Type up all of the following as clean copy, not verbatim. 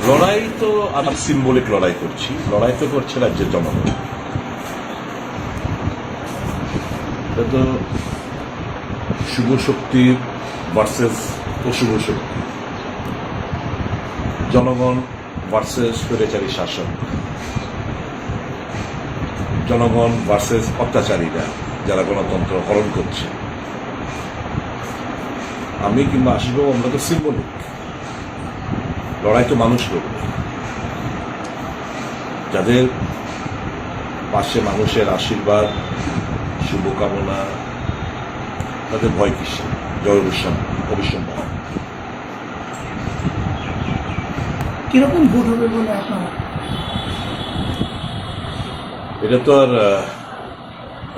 লড়াই তো আমি সিম্বলিক লড়াই করছি, লড়াই তো করছে রাজ্যের জনগণ। এটা তো শুভ শক্তি ভার্সেস অশুভ শক্তি, জনগণ ভার্সেস স্বৈরাচারী শাসক, জনগণ ভার্সেস অত্যাচারীরা যারা গণতন্ত্র হরণ করছে। আমি কিংবা আশিসবাবু আমরা তো সিম্বলিক, লড়াই তো মানুষ করবে। যাদের পাশে মানুষের আশীর্বাদ, শুভকামনা, তাদের ভয় কিসে? জয় অবিসম্ভব। কিরকম ভোট হবে বলে আপনার? এটা তো আর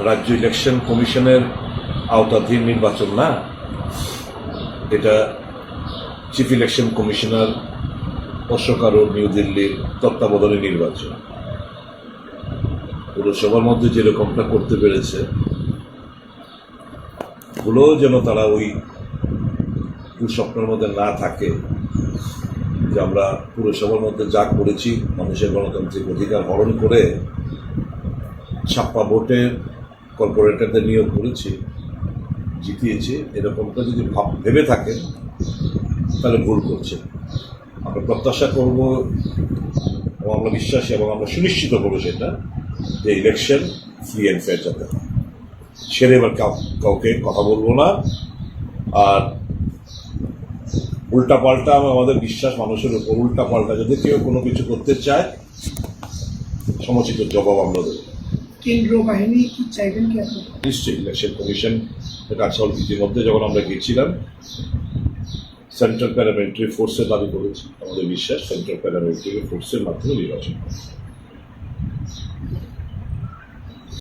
রাজ্য ইলেকশন কমিশনের আওতাধীন নির্বাচন না, এটা chief election commissioner Ashok Arora new দিল্লির তত্ত্বাবধানে নির্বাচন। পুরসভার মধ্যে যেরকমটা করতে পেরেছে, ভুলেও যেন তারা ওই দুঃস্বপ্নের মধ্যে না থাকে যে আমরা পুরসভার মধ্যে যা করেছি, মানুষের গণতান্ত্রিক অধিকার হরণ করে ছাপ্পা ভোটে কর্পোরেটরদের নিয়োগ করেছি, জিতিয়েছি, এরকমটা যদি ভেবে থাকেন তাহলে ভুল করছে। আমরা প্রত্যাশা করব এবং আমরা বিশ্বাসী এবং আমরা সুনিশ্চিত করবো সেটা যে ইলেকশন ফ্রি অ্যান্ড ফেয়ার যাতে হয়। সেরে এবার কাউকে কথা বলবো না। আর উল্টাপাল্টা আমাদের বিশ্বাস মানুষের উপর, উল্টাপাল্টা যদি কেউ কোনো কিছু করতে চায় সমুচিত জবাব আমরা দেবো। কেন্দ্রীয় বাহিনী কি চাইবেন কি আপনি? নিশ্চয়ই ইলেকশন কমিশন কাছে ইতিমধ্যে যখন আমরা গেছিলাম সেন্ট্রাল প্যারামিলিটারি ফোর্সের দাবি করেছি। আমাদের বিশ্বাস সেন্ট্রাল প্যারামিলিটারি ফোর্সের মাধ্যমে নির্বাচন।